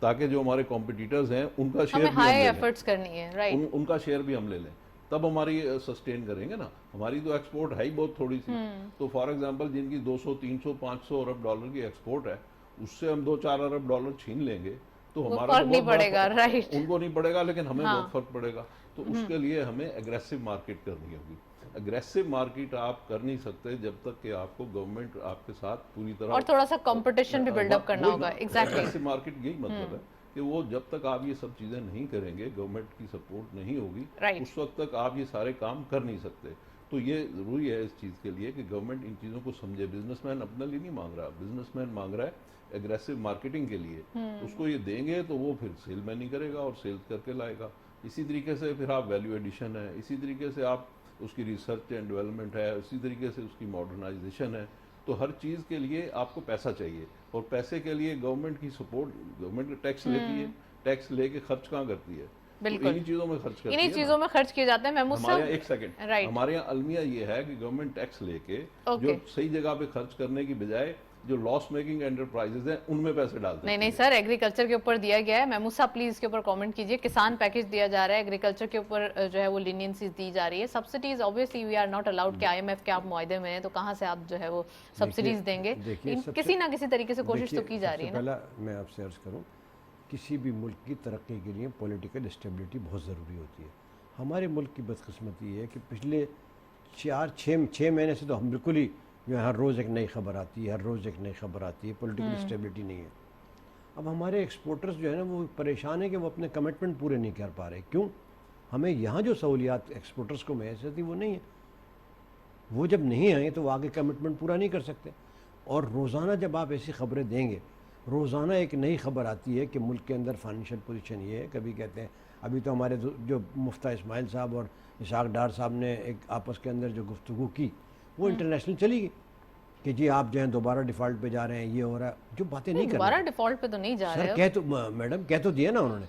ताकि जो हमारे कॉम्पिटिटर्स हैं उनका शेयर भी हम हाई ले एफर्ट्स करनी है, राइट? उनका शेयर भी हम ले लें, तब हमारी सस्टेन करेंगे ना। हमारी तो एक्सपोर्ट है ही बहुत थोड़ी सी। तो फॉर एग्जांपल जिनकी 200, 300, 500 अरब डॉलर की एक्सपोर्ट है, उससे हम 2-4 अरब डॉलर छीन लेंगे तो हमारा फर्क तो नहीं बहुत बड़ा पड़ेगा, राइट? उनको नहीं पड़ेगा, लेकिन हमें हाँ। बहुत फर्क पड़ेगा। तो उसके लिए हमें एग्रेसिव मार्केट करनी होगी। एग्रेसिव मार्केट आप कर नहीं सकते जब तक कि आपको गवर्नमेंट आपके साथ पूरी तरह, और थोड़ा सा कंपटीशन भी बिल्डअप करना होगा। एग्जैक्टली। एग्रेसिव मार्केट यही मतलब है कि वो जब तक आप ये सब चीज़ें नहीं करेंगे, गवर्नमेंट की सपोर्ट नहीं होगी, Right. उस वक्त तक आप ये सारे काम कर नहीं सकते। तो ये ज़रूरी है इस चीज़ के लिए कि गवर्नमेंट इन चीज़ों को समझे। बिजनेसमैन अपने लिए नहीं मांग रहा, बिजनेसमैन मांग रहा है एग्रेसिव मार्केटिंग के लिए। उसको ये देंगे तो वो फिर सेल में नहीं करेगा और सेल्स करके लाएगा। इसी तरीके से फिर आप वैल्यू एडिशन है, इसी तरीके से आप उसकी रिसर्च एंड डेवलपमेंट है, इसी तरीके से उसकी मॉडर्नाइजेशन है। तो हर चीज़ के लिए आपको पैसा चाहिए, और पैसे के लिए गवर्नमेंट की सपोर्ट, गवर्नमेंट टैक्स लेती है, टैक्स लेके खर्च कहाँ करती है? बिल्कुल। तो इन्हीं चीज़ों में खर्च करती है इन्हीं ना। चीजों में खर्च किए जाते हैं। महमूद हमारे साहब, एक सेकंड, Right. हमारे यहाँ अलमिया ये है कि गवर्नमेंट टैक्स लेके Okay. जो सही जगह पे खर्च करने की बजाय जो लॉस मेकिंग एंटरप्राइजेज हैं उनमें पैसे डालते नहीं हैं। नहीं सर, एग्रीकल्चर के ऊपर दिया गया है। महमूद साहब प्लीज इसके ऊपर कमेंट कीजिए। किसान पैकेज दिया जा रहा है, एग्रीकल्चर के ऊपर जो है वो लीनियंसीज दी जा रही है। Subsidies obviously we are not allowed कि IMF के आप मुआहदे में हैं, तो कहाँ से आप जो है वो सब्सिडीज देंगे? किसी ना किसी तरीके से कोशिश तो की जा रही है ना। पहला मैं आपसे अर्ज करूं, किसी भी मुल्क की तरक्की के लिए पॉलिटिकल स्टेबिलिटी बहुत ज़रूरी होती है। हमारे मुल्क की बदकिस्मती है कि पिछले 4-6 महीने से तो हम बिल्कुल ही जो है हर रोज़ एक नई खबर आती है, हर रोज़ एक नई खबर आती है, पॉलिटिकल स्टेबिलिटी नहीं है। अब हमारे एक्सपोर्टर्स जो है ना वो परेशान है कि वो अपने कमिटमेंट पूरे नहीं कर पा रहे। क्यों? हमें यहाँ जो सहूलियात एक्सपोर्टर्स को मैसर थी वो नहीं है। वो जब नहीं आए तो वो आगे कमिटमेंट पूरा नहीं कर सकते। और रोज़ाना जब आप ऐसी खबरें देंगे, रोज़ाना एक नई खबर आती है कि मुल्क के अंदर फाइनेंशियल पोजीशन ये है। कभी कहते हैं, अभी तो हमारे जो मुफ्ता इस्माइल साहब और इसाक डार साहब ने एक आपस के अंदर जो गुफ्तगू की वो इंटरनेशनल चली गई कि जी आप जो है दोबारा डिफ़ॉल्ट पे जा रहे हैं, ये हो रहा है। जो बातें नहीं कर दोबारा डिफॉल्ट पे तो नहीं जा रहे सर, हो। कह तो मैडम कह तो दिया ना उन्होंने,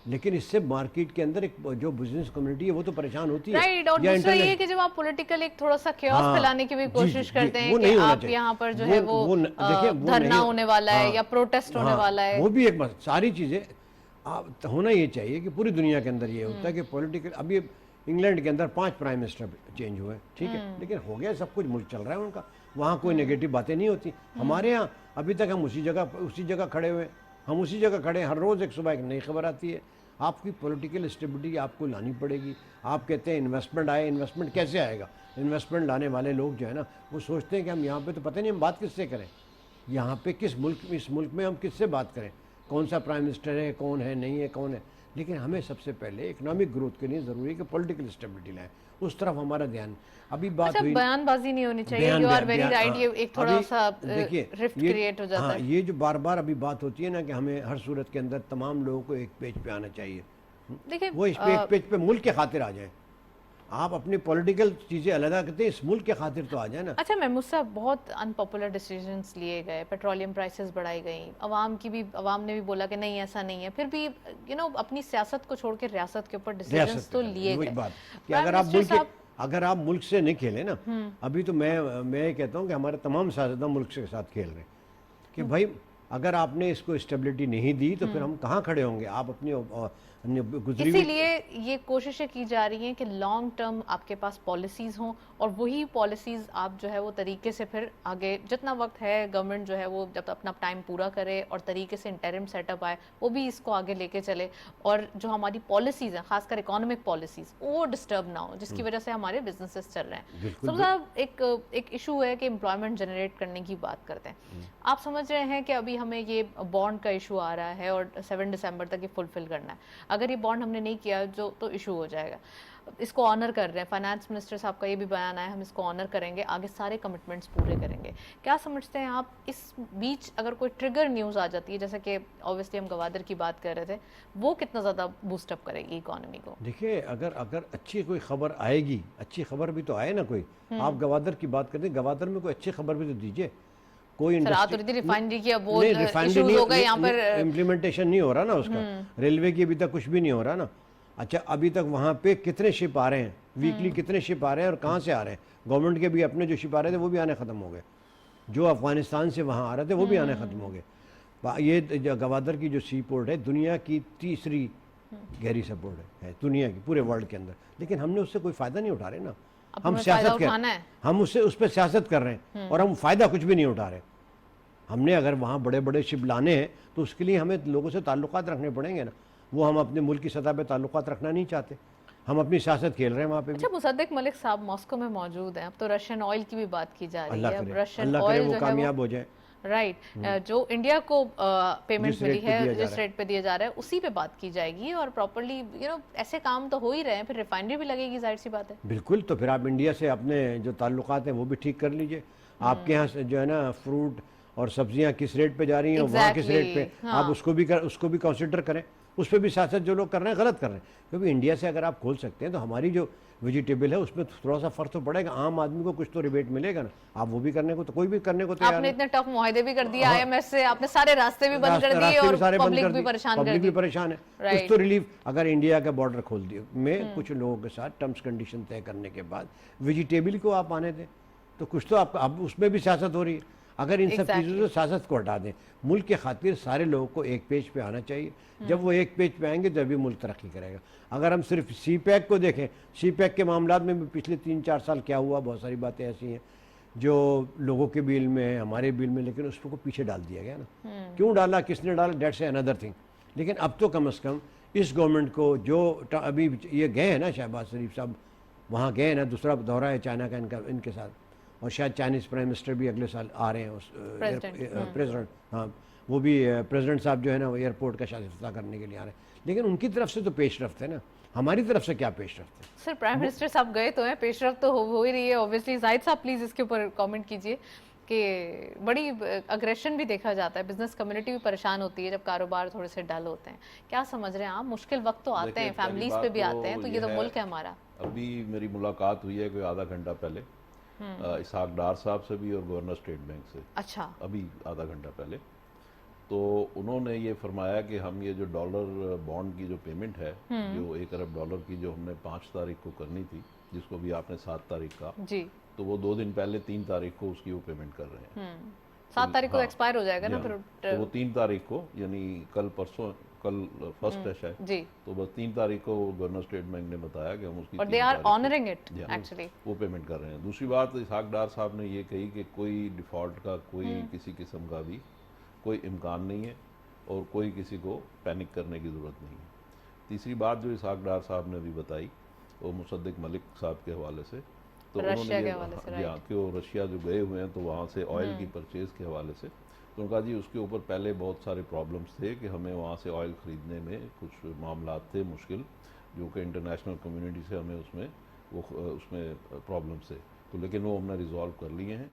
लेकिन इससे मार्केट के अंदर एक जो बिजनेस कम्युनिटी है वो तो परेशान होती है। राइट। और या दूसरा ये इंटरनेट- कि जब आप पॉलिटिकल एक थोड़ा सा chaos हाँ, फैलाने की भी जी, कोशिश जी, करते वो हैं नहीं कि होना आप चाहिए। यहाँ पर जो है वो देखिए, वो धरना नहीं- होने वाला है हाँ, या प्रोटेस्ट होने हाँ, वाला है। वो भी एक सारी चीज़ें आप होना ये चाहिए कि पूरी दुनिया के अंदर ये होता है कि पॉलिटिकल। अभी इंग्लैंड के अंदर 5 प्राइम मिनिस्टर चेंज हुए, ठीक है, लेकिन हो गया, सब कुछ मुल्क चल रहा है उनका, वहाँ कोई नेगेटिव बातें नहीं होती। हमारे यहाँ अभी तक हम उसी जगह खड़े हुए, हम उसी जगह खड़े हैं। हर रोज़ एक सुबह एक नई खबर आती है। आपकी पॉलिटिकल स्टेबिलिटी आपको लानी पड़ेगी। आप कहते हैं इन्वेस्टमेंट आए, इन्वेस्टमेंट कैसे आएगा? इन्वेस्टमेंट लाने वाले लोग जो है ना वो सोचते हैं कि हम यहाँ पे तो पता नहीं हम बात किससे करें, यहाँ पे इस मुल्क में हम किससे बात करें, कौन सा प्राइम मिनिस्टर है, कौन है, नहीं है, कौन है। लेकिन हमें सबसे पहले इकोनॉमिक ग्रोथ के लिए ज़रूरी है कि पॉलिटिकल स्टेबिलिटी लाएं, उस तरफ हमारा ध्यान। अभी बात अच्छा, हुई बयानबाजी नहीं होनी चाहिए। बयान- यू आर बयान- वेरी बयान- राइट। हाँ, ये एक थोड़ा अभी सा देखिए, रिफ्ट ये- क्रिएट हो जाता हाँ, है। ये जो बार बार अभी बात होती है ना कि हमें हर सूरत के अंदर तमाम लोगों को एक पेज पे आना चाहिए, देखिए वो इस पे एक पेज पे मुल्क के खातिर आ जाए। आप अपनी पॉलिटिकल चीज़ें अलग करते हैं, इस मुल्क के खातिर तो आ जाए ना। अच्छा महमूद साहब, बहुत अनपॉपुलर डिसीजंस लिए गए, पेट्रोलियम प्राइसेस बढ़ाई गई, अवाम ने भी बोला कि नहीं ऐसा नहीं है, फिर भी अपनी सियासत को छोड़ के रियासत के ऊपर डिसीजंस तो लिए वही गए। बात कि प्राइम मिनिस्टर साहब, अगर आप मुल्क से नहीं खेले ना, अभी तो मैं ये कहता हूँ कि हमारे तमाम सियासतदान मुल्क के साथ खेल रहे हैं कि भाई अगर आपने इसको स्टेबिलिटी नहीं दी तो फिर हम कहाँ खड़े होंगे? आप अपनी गुजरी हुई इसीलिए ये कोशिशें की जा रही हैं कि लॉन्ग टर्म आपके पास पॉलिसीज हों, और वही पॉलिसीज आप जो है वो तरीके से फिर आगे जितना वक्त है गवर्नमेंट जो है वो जब अपना टाइम पूरा करे और तरीके से इंटरिम सेटअप आए वो भी इसको आगे लेके चले, और जो हमारी पॉलिसीज हैं खासकर इकोनॉमिक पॉलिसीज वो डिस्टर्ब ना हो, जिसकी वजह से हमारे बिजनेसेस चल रहे हैं। बिल्कुल, साहब, एक इशू है कि एम्प्लॉयमेंट जनरेट करने की बात करते हैं। आप समझ रहे हैं कि अभी हमें ये बॉन्ड का इशू आ रहा है और 7 दिसंबर तक ये फुलफिल करना है। अगर ये बॉन्ड हमने नहीं किया जो तो इशू हो जाएगा। इसको ऑनर कर रहे हैं, फाइनेंस मिनिस्टर साहब का ये भी बयान आया, हम इसको ऑनर करेंगे, आगे सारे कमिटमेंट्स पूरे करेंगे। क्या समझते हैं आप, इस बीच अगर कोई ट्रिगर न्यूज़ आ जाती है, जैसे कि ऑब्वियसली हम गवादर की बात कर रहे थे, वो कितना ज़्यादा बूस्टअप करेगी इकोनॉमी को? देखिए, अगर अच्छी कोई खबर आएगी, अच्छी खबर भी तो आए ना कोई। आप गवादर की बात करते हैं, गवादर में कोई अच्छी खबर भी तो दीजिए। कोई सर आप तो रिफाइनरी की अब वो नहीं, रिफाइनरी इश्यूज हो गए यहाँ पर। इम्प्लीमेंटेशन नहीं हो रहा ना उसका। रेलवे की अभी तक कुछ भी नहीं हो रहा ना। अच्छा, अभी तक वहाँ पे कितने शिप आ रहे हैं, वीकली कितने शिप आ रहे हैं और कहाँ से आ रहे हैं? गवर्नमेंट के भी अपने जो शिप आ रहे थे वो भी आने ख़त्म हो गए, जो अफगानिस्तान से वहाँ आ रहे थे वो भी आने ख़त्म हो गए। ये गवादर की जो सी पोर्ट है दुनिया की तीसरी गहरी सपोर्ट है दुनिया की, पूरे वर्ल्ड के अंदर, लेकिन हमने उससे कोई फ़ायदा नहीं उठा रहे ना। हम सियासत कर, हम उससे उस पर सियासत कर रहे हैं और हम फ़ायदा कुछ भी नहीं उठा रहे। हमने अगर वहाँ बड़े बड़े शिप लाने हैं तो उसके लिए हमें लोगों से ताल्लुकात रखने पड़ेंगे ना। वो हम अपने मुल्क की सतह पे ताल्लुकात रखना नहीं चाहते, हम अपनी सियासत खेल रहे हैं वहाँ पे भी। अच्छा, मुसद्दिक मलिक साहब मॉस्को में मौजूद हैं, अब तो रशियन ऑयल की भी बात की जा रही है। अब रशियन अल्लाह करे ऑयल वो कामयाब हो जाए। राइट, जो इंडिया को पेमेंट जिस मिली रेट पे है, दिया जा जिस रेट पे दिया जा रहा है उसी पे बात की जाएगी और प्रॉपर्ली ऐसे काम तो हो ही रहे हैं, फिर रिफाइनरी भी लगेगी, जाहिर सी बात है। बिल्कुल, तो फिर आप इंडिया से अपने जो ताल्लुकात हैं वो भी ठीक कर लीजिए। आपके यहाँ से जो है ना फ्रूट और सब्जियां किस रेट पे जा रही हैं और वहाँ किस रेट पे, हाँ। आप उसको भी कंसिडर करें। उस पर भी सियासत जो लोग कर रहे हैं गलत कर रहे हैं, क्योंकि इंडिया से अगर आप खोल सकते हैं तो हमारी जो वेजिटेबल है उसमें थोड़ा सा फर्क तो पड़ेगा, आम आदमी को कुछ तो रिबेट मिलेगा ना। आप वो भी करने को तो कोई भी करने को तैयार आपने है। इतने टफ मुआहदे भी कर दिए आईएमएफ से, आपने सारे रास्ते भी बंद कर दिए और पब्लिक भी परेशान कर पब्लिक भी दी। परेशान है। कुछ तो रिलीफ, अगर इंडिया का बॉर्डर खोल दिए में कुछ लोगों के साथ टर्म्स कंडीशन तय करने के बाद वेजिटेबल को आप आने दें तो कुछ तो आप, अब उसमें भी सियासत हो रही है। अगर इन सब चीज़ों से सियासत को हटा दें, मुल्क के खातिर सारे लोगों को एक पेज पे आना चाहिए। जब वो एक पेज पे आएंगे तभी मुल्क तरक्की करेगा। अगर हम सिर्फ सी पैक को देखें, सी पैक के मामला में भी पिछले 3-4 साल क्या हुआ, बहुत सारी बातें ऐसी हैं जो लोगों के बिल में है, हमारे बिल में, लेकिन उसको पीछे डाल दिया गया ना। क्यों डाला, किसने डाला, डेट्स अनदर थिंग। लेकिन अब तो कम से कम इस गवर्नमेंट को जो अभी ये गए हैं ना, शहबाज शरीफ साहब वहाँ गए ना, दूसरा दौरा है चाइना का इनके साथ, और शायद चाइनीज़ प्राइम मिनिस्टर भी अगले साल आ रहे हैं, उस प्रेसिडेंट, हाँ वो भी प्रेसिडेंट साहब जो है ना वो एयरपोर्ट का शायद इफ्तिताह करने के लिए आ रहे हैं। लेकिन उनकी तरफ से तो पेशरफ्त है ना, हमारी तरफ से क्या पेशरफ्त है? सर प्राइम मिनिस्टर साहब गए तो हैं, पेशरफ्त तो हो ही रही है ऑब्वियसली। जाहिद साहब प्लीज इसके ऊपर कमेंट कीजिए कि बड़ी अग्रेशन भी देखा जाता है, बिजनेस कम्युनिटी भी परेशान होती है जब कारोबार थोड़े से डल होते हैं। क्या समझ रहे हैं आप? मुश्किल वक्त तो आते हैं, फैमिलीज पे भी आते हैं, तो ये तो मुल्क है हमारा। अभी मेरी मुलाकात हुई है कोई आधा घंटा पहले इसहाक डार साहब से भी और गवर्नर स्टेट बैंक से। अच्छा, अभी आधा घंटा पहले तो उन्होंने ये फरमाया कि हम ये जो डॉलर बॉन्ड की जो पेमेंट है, जो 1 अरब डॉलर की जो हमने 5 तारीख को करनी थी, जिसको भी आपने 7 तारीख का जी, तो वो 2 दिन पहले 3 तारीख को उसकी वो पेमेंट कर रहे हैं। 7 तारीख को हाँ, एक्सपायर हो जाएगा ना फिर। तो वो 3 तारीख को, यानी कल परसों, कल फर्स्ट है शायद जी, तो बस 3 तारीख को गवर्नर स्टेट बैंक ने बताया कि हम उसकी और दे 3 आर तारीख को ऑनरिंग इट एक्चुअली, वो पेमेंट कर रहे हैं। दूसरी बात इसहाक डार साहब ने ये कही कि कोई डिफ़ॉल्ट का कोई किसी किस्म का भी कोई इम्कान नहीं है और कोई किसी को पैनिक करने की ज़रूरत नहीं है। तीसरी बात जो इसहाक डार साहब ने भी बताई वो मुसद्दिक मलिक साहब के हवाले से, तो रशिया के हवाले से, हाँ कि वो रशिया जो गए हुए हैं तो वहाँ से ऑयल की परचेज़ के हवाले से, तो उनका जी उसके ऊपर पहले बहुत सारे प्रॉब्लम्स थे कि हमें वहाँ से ऑयल ख़रीदने में कुछ मामला थे मुश्किल, जो कि इंटरनेशनल कम्युनिटी से हमें उसमें प्रॉब्लम्स थे, तो लेकिन वो हमने रिजॉल्व कर लिए हैं।